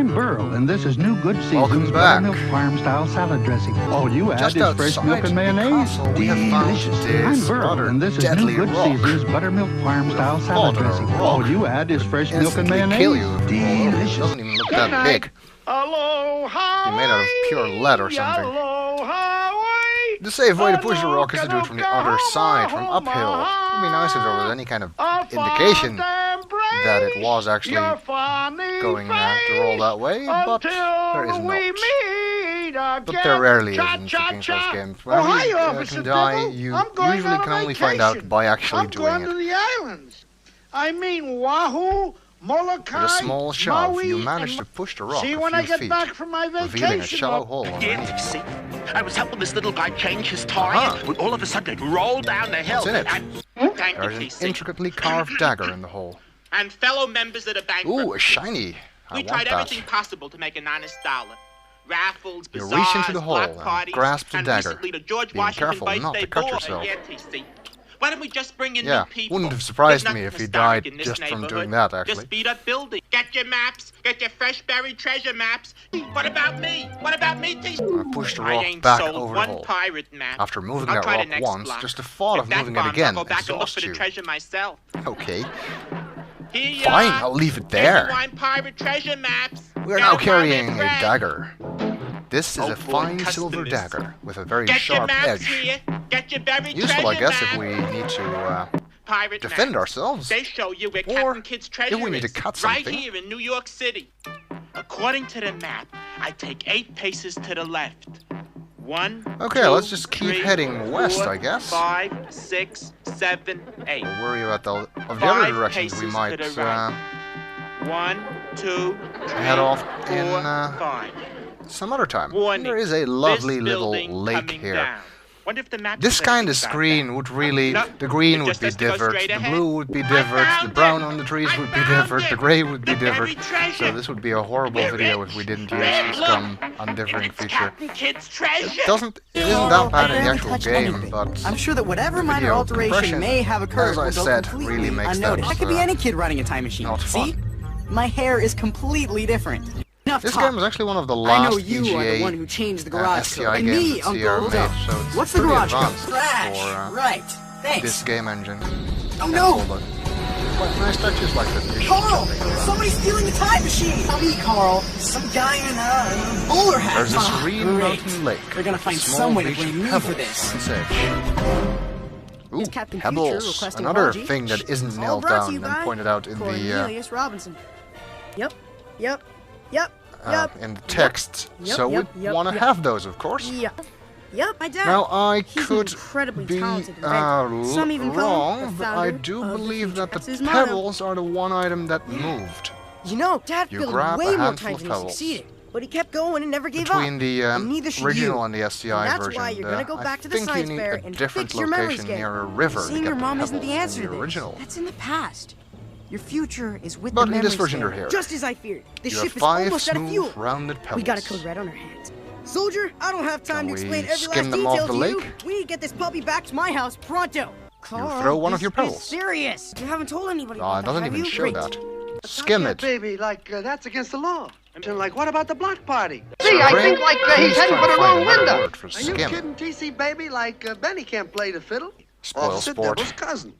I'm Burl, and this is new Good Welcome Season's back. buttermilk farm-style salad dressing. All you add Just is fresh outside milk and the mayonnaise. castle, we have found Delicious. this I'm Burl, rather and this is deadly new Good rock. Season's buttermilk farm-style With a salad thought of a dressing. rock All you add is fresh milk and Instantly mayonnaise. kill you if you roll over. It Delicious. doesn't even look that big. Aloha, Be made out of pure lead or something. aloha, The safe way to push the rock is to do it from the other side, from uphill. It would be nice if there was any kind of indication that it was actually going to roll that way, but there is not. But there rarely is in King Size games. Whenever you can die, you usually can only find out by actually doing to it. the islands. I mean Wahoo, Molokai, With a small shove, Maui, you manage to and push the rock see a when I few get feet, back from my vacation. revealing a shallow hole Yes, underneath. see, I was helping this little guy change his tire, Uh-huh. when all of a sudden it rolled down the hill. What's in it? Thank you, There's an TC. intricately carved dagger in the hole. And fellow members of the bank. Ooh, a shiny. I We want tried that. everything possible to make an honest dollar. Raffles, You bazaars, reach into the hole block and parties, grasp the and dagger, recently the George being Washington careful not birthday to cut ball. yourself. Yeah, TC. Why don't we just bring in Yeah, new people? wouldn't have surprised There's me nothing if he historic died in this just from neighborhood. doing that, actually. Just beat up building. Get your maps. Get your fresh buried treasure maps. What about me? What about me, TC? I pushed the I rock ain't back sold over the one hole. pirate map. After moving I'll that try the rock next once, block. just the thought If of that moving it bombs, again I'll go back and look exhausts for the you. treasure myself. Okay, Here you fine, are. I'll leave it there. Genuine pirate treasure maps. We're Get now 'em while carrying they're a fresh. dagger. This is Oh a boy, fine silver customers. dagger with a very Get your sharp maps edge. here. Get your buried Useful, I treasure guess, if map. we need to Pirate defend maps. ourselves. They show you where Or Captain Kidd's treasure if we need to is, cut right something. here in New York City. According to the map, I take 8 paces to the left. 1, Okay, 2, let's just keep 3, heading west, 4, I guess. 5, 6, 7, 8. We'll worry about the of the 5 other directions we paces might to the right. 1, 2, 3, head off 4, in 5. some other time. Warning, There is a lovely this little building lake coming here. down. Wonder if the map This says kind of anything about screen that. would really, No, the green it would just be has to go different, straight the ahead. blue would be I different, the found brown it! on the trees I would be found different, the it! grey would be The different. buried treasure! So this would be a horrible We're video rich. if we didn't We're use rich. this Look, dumb undiffering It's feature. Captain Kidd's treasure! It isn't that bad in the barely actual touched game, anything. but I'm sure that whatever minor video alteration compression, may have occurred as I will go said, completely really makes unnoticed. that, That could be any kid running a time machine. not See? fun. My hair is completely different. Enough This talk. game was actually one of the I last know you are the one EGA who changed the garage SCI code. And games me, that Sierra Uncle. made, so it's What's the pretty garage code? advanced Flash. for Right. Thanks. this game engine. Oh And no! all the quite nice touches like the fish Carl! jumping around. Somebody's stealing the time machine! Not me, Carl. Some guy in a bowler hat. There's a Ah, serene great. mountain lake. They're gonna with a find small some way to beach blame of me pebbles for this. on its edge. Ooh, Here's Captain Future pebbles. requesting Another apology. thing that isn't It's all nailed brought to down you and by pointed out in the Cornelius Robinson. Yep. in the text. Yep, So yep, we yep, want to yep. have those, of course. Yep, my dad. Now I He's could an incredibly be talented inventor. Some even call him wrong, the but I founder do of the believe future. that That's the his motto. pebbles are the one item that moved You know, Dad You failed grab way a more handful times of than he pebbles. succeeded. But he kept going and never gave between up. the And neither should original you. and the SCI And that's version. why you're gonna go back to the I think science you need fair a and different fix your memory location scale. near a river to Seeing get your the mom isn't pebbles the answer in to the this. original. That's in the past. Your future is with But the in this memory version scale. they're here. Just as I feared. The You ship have is 5 almost out of fuel. smooth, rounded pebbles. We got a code red on our hands. Soldier, I don't have time Can to we explain every skim last them off detail the to you. lake? We need to get this puppy back to my house pronto. Carl, throw one of this your pebbles. is serious. You haven't told anybody It about that, doesn't have even you? show Great. that. Skim it. Baby, that's against the law. And like, what about the block party? See, I think he's heading for the wrong window. Word for Are you skim. kidding, TC, baby? Benny can't play the fiddle. Spoil Officer sport. Dibble's cousin.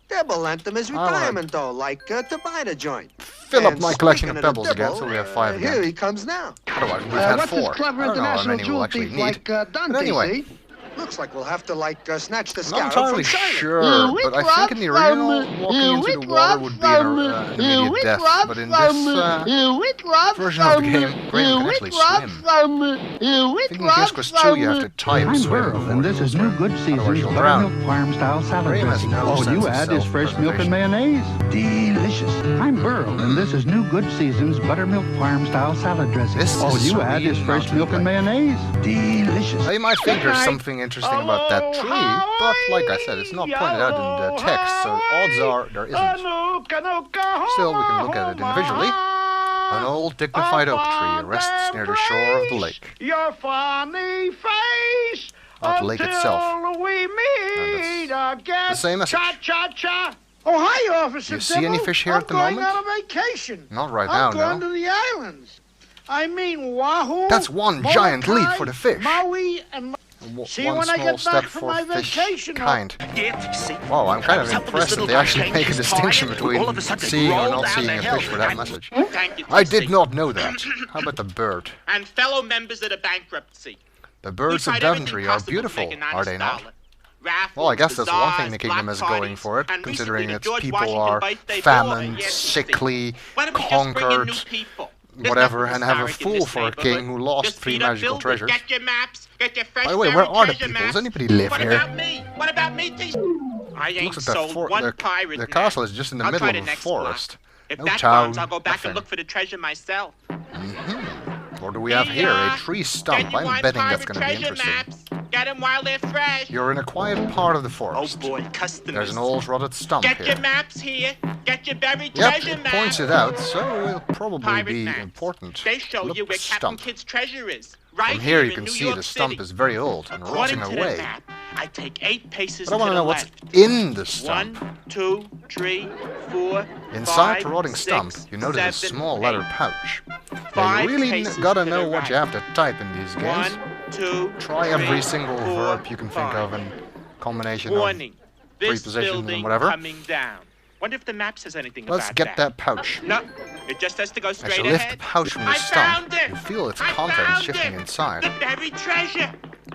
Dibble lent him his All right. retirement, though, to buy the joint. Fill up And my collection speaking of the pebbles again, Dibble, so we have 5 Here again. he comes now. Otherwise, we've had What's 4. this clever I don't know how international many we'll jewel actually thief need. like Dante, But anyway, see? Looks like we'll have to, snatch the I'm not scarab entirely from China. sure, but I think in the original, walking into the water would be an immediate death. But in this version of the game, Graham can actually swim. I think in Kiss Quest 2 you have to type I'm swim Burl, before and you this can is new swim. Good Otherwise Season's you'll drown. buttermilk farm-style salad Graham has dressing. no All sense you of add is fresh milk and self-preservation. mayonnaise. Delicious. I'm Burl, and this is new Good Season's buttermilk farm-style salad dressing. This is All you add is serene fresh mountain milk and mayonnaise. Delicious. Now you might think there's something interesting about that tree, but like I said, it's not pointed out in the text, so odds are there isn't. Still, we can look at it individually. An old dignified oak tree rests near the shore of the lake. Your funny face. Not the lake itself. Until we meet again. the same message. Cha-cha-cha. Oh, hi, Officer Do you see any Dibble. fish here I'm at the going moment? on a vacation. Not right I'm now, going no. to the islands. I mean Wahoo. That's one giant leap for the fish. Maui and see One when I small get step back from for my fish vacation. kind. Yeah, see. Wow, I'm kind I of was helping impressed this that little they guy actually change make a his distinction tire, between all of a sudden it seeing or rolled not down seeing the a hill. fish for that And- message. Thank you, I did TC. not know that. How about the bird? And fellow members of the bankruptcy. The We birds of tried everything Daventry are possible to beautiful, make an are honest they not? dollar. Raffles, Well, I guess that's one thing bazaars, the kingdom block is going parties, for it, and considering recently its the George people Washington are birthday famine, ball. Yes, sickly, Why don't we just bring in conquered, new people? whatever, There's and nothing have a historic in fool this for a king neighborhood. who lost Just 3 feed up magical buildings, treasures. Get your maps, get your fresh By the way, where buried are the treasure people? Does maps. anybody live What here? about me? What about me, T? I ain't Looks like the, sold one pirate the map. castle is just in the I'll middle try of the a next block. forest. If No that town, bombs, I'll go back nothing. and look for the treasure myself. What do we have here? A tree stump. I'm betting that's going to be interesting. Maps. Get 'em while they're fresh. You're in a quiet part of the Oh forest. boy, customers. There's an old rotted stump Get here. your maps here. Get your buried Yep, treasure it maps. points it out, so it'll probably Pirate be maps. important. They show Look, you where Captain stump. Kidd's treasure is. Right From here you in can New see York the stump City. is very old and According rotting to away. the map, I take 8 paces But I to want to the know what's left. in the stump. 1, 2, 3, 4, Inside 5, the rotting 6, stump, you notice a 7, small leather 8. pouch. Now, 5 you really paces gotta to know the what you right. have to type in these games. 1, 2, Try 3, every single 4, verb you can think 5. of and combination Warning. This prepositions and building whatever. coming down. Wonder if the map says anything Let's about get that pouch. No, it just has to go As straight you lift ahead. the pouch from the I stump, found it. you feel its I contents found shifting it. inside. The buried treasure.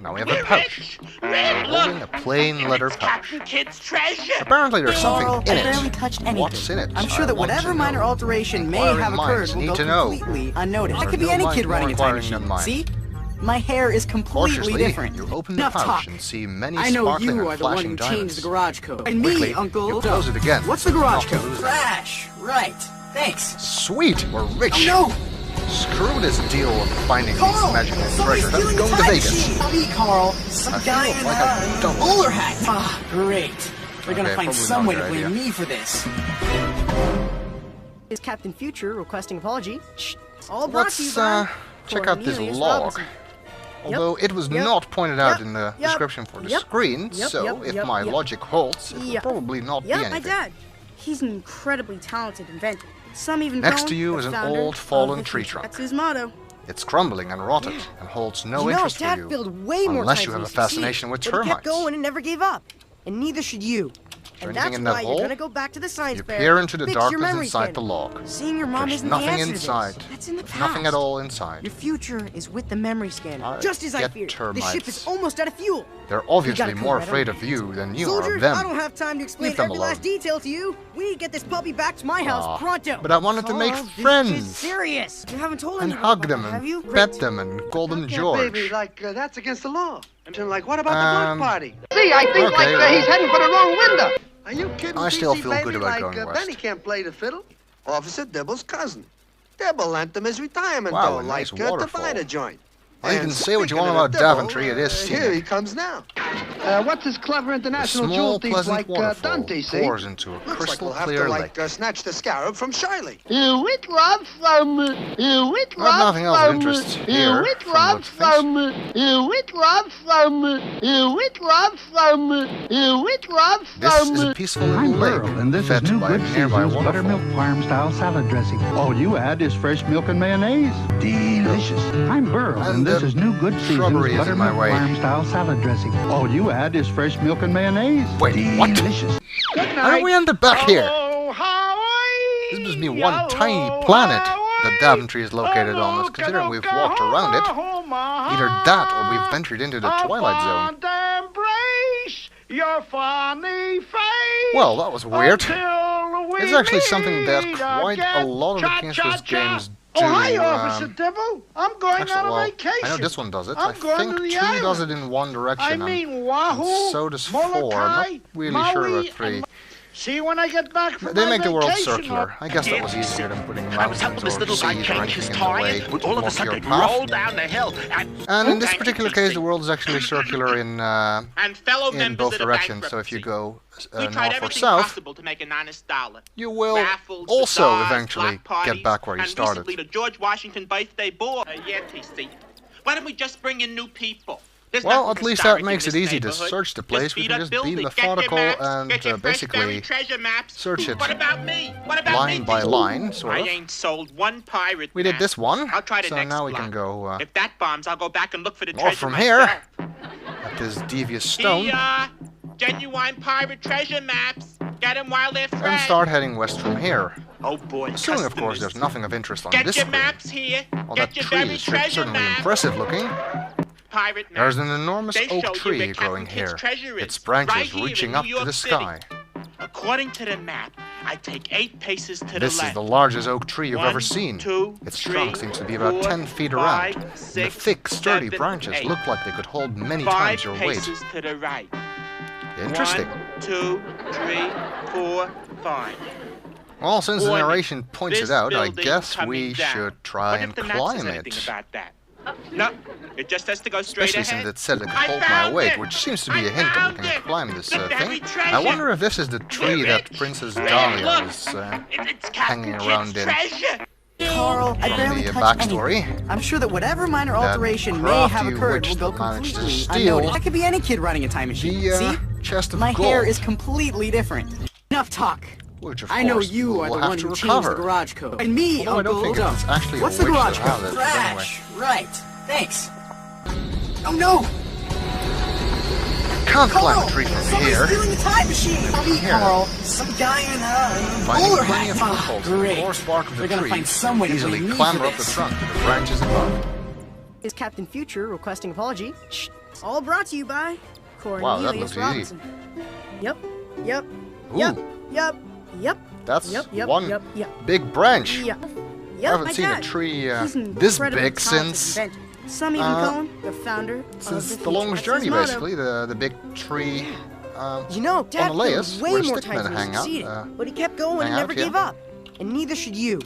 Now we have We're a pouch. rich. We're holding a plain leather It's pouch. Captain Kidd's treasure. Apparently there's Carl, something in I barely it. touched anything. What's in it? I'm sure I that want whatever to minor know. alteration may Inquiring have occurred minds will need go to know. completely unnoticed. There That could are be no any minds kid more running a time inquiring than machine. mine. See? My hair is completely Cautiously, different. you open the Enough pouch talk. and see many I know sparkling you and are the one flashing who diamonds. changed the garage code. And Quickly, me, Uncle. you close it again. What's the garage Not to code? lose it. Crash. Right. Thanks. Sweet, we're rich. Oh Screw this deal of finding Carl, these magical somebody's treasures. I'm stealing going the to time Vegas. machine. Howdy, Carl. Some I guy feel in like I'm a dumb. bowler hat. Ah, great. They're gonna Okay, find probably some not way a to good blame idea. me for this. Is Captain Future requesting apology? Shh. All brought to you Let's by check out this Cornelius log. Robinson. Although it was Yep. not pointed out Yep. in the Yep. description for the Yep. screen, Yep. so Yep. if Yep. my Yep. logic holds, it would Yep. probably not be Yeah, anything. my dad. He's an incredibly talented inventor. Some even Next call to him you the is an founder old of fallen the tree future. trunk. That's his motto. It's crumbling and rotted and holds no You know, interest Dad for you, failed way more unless times you than have a he succeeded, fascination with but he termites. kept going and never gave up. And neither should you. there And anything that's in that why hole? you're gonna go back to the science You fair. peer into the fix your darkness memory inside the scanner. log. Seeing your mom There's isn't nothing the answer inside. To this. That's in the There's past. nothing at all inside. Your future is with the memory scanner. I Just as I get feared. The termites. ship is almost out of fuel. They're obviously come more right afraid on. of you than you Soldier, are of them. I don't have time to explain Leave them every alone. last detail to you. We need to get this puppy back to my house Aw, pronto. but I wanted to make Carl, this friends. is serious. You haven't told And anyone hug about them it, have you? and Great. pet them and call them Yeah, George. baby, like, that's against the law. And like, what about the block party? See, I think Okay, well. he's heading for the wrong window. Are you kidding? I still TC, feel baby? good about like, going west. Benny can't play the fiddle. Officer Dibble's cousin. Dibble lent him his retirement Wow, dough, a nice like to waterfall. buy the joint. Well, you And can say what you speaking want of about the Dibble, Daventry, it is here scenic. he comes now. What's this clever international small, jewel thief pleasant like waterfall Dante, see? pours into a Looks like crystal we'll have clear to, lake. like, snatch the scarab from Shirley. With love from, with There's love nothing else of from, interest here with from love the things. from, with love from, with love from, with love This is a from. peaceful little I'm lake, Burl, and this fed is New by a Good nearby Seasons waterfall. Buttermilk Farm Style Salad Dressing. All you add is fresh milk and mayonnaise. Delicious. I'm Burl, And and this the is New Good Seasons shrubbery is in my Buttermilk way. Farm Style Salad Dressing. All you add is fresh milk and mayonnaise. Wait, what? Delicious. How did we end up back here? Oh, Hawaii! This must be one tiny planet that Daventry is located on, as considering we've walked around it. Either that or we've ventured into the Twilight Zone. Embrace your funny face. Well, that was weird. Until we It's actually something that meet quite a again. lot of the Cha, King's cha, Quest cha. games do. Oh, hi, Officer Dibble. I'm going actually, on a well, vacation. I know this one does it. I'm I going think to the 2 does island. it in one direction, I mean, and Wahoo, so does 4. I'm not Molokai, really sure Maui, about 3. and See when I get back from They my make the world vacation, circular. I guess that was easier than putting I was helping mountains this or little guy seas or change his anything in the way tire. to All of a block sudden, your it path. rolled down the hill. And in this Thank you, particular TC. case, the world is actually circular in And fellow in members both of the directions. So if you bankruptcy. go We tried north or everything south, possible to make an honest dollar. you will Raffles, also bazaars, eventually block parties, get back where you and started. recently the George Washington birthday ball. Yeah, TC. Why don't we just bring in new people? There's Well, nothing at least that historic in makes it this easy to neighborhood. search the place. We feed can up just be buildings. methodical Get your maps, get your and fresh basically buried treasure maps. search it What about me? What about line me? by line, sort I of. ain't sold one pirate We did map. this one, I'll try the so next now we block. can go If that bombs, I'll go back and look for the north treasure from myself. here at this devious stone Here, genuine pirate treasure maps. Get them while they're fresh. and start heading west from here. Oh boy, Assuming, of course, customers. there's nothing of interest on Get this your screen. maps here. Well, Get that your tree buried is treasure certainly maps. impressive looking. Pirate maps. There's an enormous They oak show you tree where Captain growing Kidd's here, treasure is, its branches right here reaching in up New to York the City. sky. According to the map, I take 8 paces to the This left. is the largest oak tree you've 1, ever seen. 2, Its 3, trunk seems to be about 4, 10 feet around. 5, And the 6, thick, sturdy 7, branches 8. look like they could hold many 5 times your weight. paces to the right. Interesting. 1, 2, 3, 4, 5. Well, since the Boy, narration points this it out, I building guess coming we down. should try What and if the map climb says anything it. about that? No, it just has to go straight Especially since ahead. it said it could I hold my found weight, it! which seems to be I a hint that we found can it! climb this The thing. buried treasure! I wonder if this is the tree Here that it- Princess There, Dahlia look! was It's hanging Captain around Kidd's in. treasure! Carl, I From barely the touched backstory. anything. I'm sure that whatever minor That alteration may have crafty occurred witch will go that managed to completely steal unnoticed. That could be any kid running a time machine. The See? chest of My gold, hair is completely different. Enough talk. which of I know course you are we'll the have one to who changed the recover. garage code. And me, Although I don't Uncle think it's Don't. actually a What's the witch garage that has code? it, but anyway. Trash. Right. Thanks. Oh no! Can't climb Carl! a tree from Somebody's here. stealing the time machine! Me, Here. Carl. Some guy in a Finding bowler plenty hat. of footholds in the Great. coarse bark of the They're gonna tree, find some way to easily blame me clamber for up the this. trunk to the branches above. Is Captain Future requesting apology? Shh. All brought to you by Wow, that Cornelius looks easy. Robinson. Yep. Yep. Ooh, Yep. Yep. Yep. that's Yep. Yep. one Yep. Yep. big branch. Yep. I Yep. haven't my seen a dad. tree He's an this incredibly big talented since inventor. Some even call him the founder since of the longest future. That's journey, his motto. basically. The big tree You know, Dad on the failed layas way where more stickmen times than he hang out. succeeded, but he kept going and hang never out, yeah. gave up. And neither should you.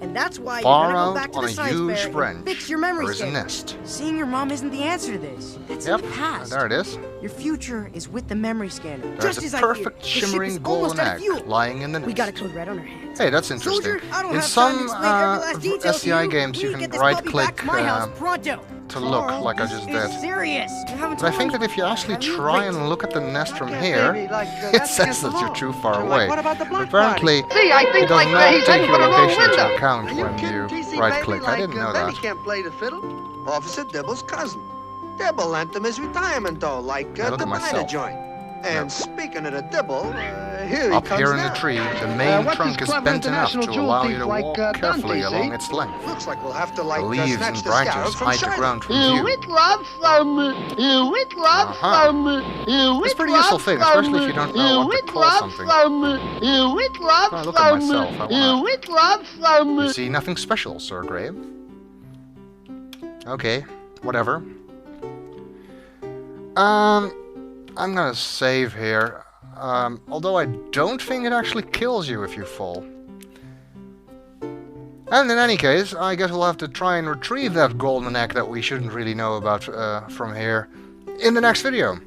And that's why you Far gotta go out back to on the a science huge fair and branch, fix your memory there is a schedule. nest. Seeing your mom isn't the answer to this. That's Yep, in the past. there it is. Your future is with the memory scanner. There's just as a I feared. perfect The ship shimmering is almost golden out of egg fuel. lying in the nest. We got a code red on our hands. Hey, that's interesting. Soldier, I don't In have time to some explain every last detail to SCI you. games, We you need to can get this puppy back right-click to my house pronto. to look Carl, like I this just is did. serious. You haven't But I told think me. that if you actually Have you? try Wait. and look at the nest from Okay, here, baby, like, it that's says against the that you're law. too far Like, away. what about the block Apparently, See, I it think does like not he's take aiming your for the wrong location into window. account Are you when kidding, you TC, right-click. baby? I didn't know Benny that. can't play the fiddle. Officer Dibble's cousin. Dibble lent him his retirement dough, like Now look the at miner myself. joint. And speaking of the Dibble, here he Up comes here in the now. tree, the main what's trunk this is clever bent enough to international jewel allow thief you to like, walk Dante, carefully see? along its length. Looks like we'll have to, like, The leaves snatch and the scarab branches from hide the China. ground from Here view. it love from, here it love Uh-huh. from, here It's it pretty useful love thing, from, especially if you don't know what here to it call love something. from, here it love When I look at from, myself, I here wanna- it love from. You see, nothing special, Sir Graham. Okay, whatever. I'm gonna save here. Although I don't think it actually kills you if you fall. And in any case, I guess we'll have to try and retrieve that golden egg that we shouldn't really know about from here in the next video.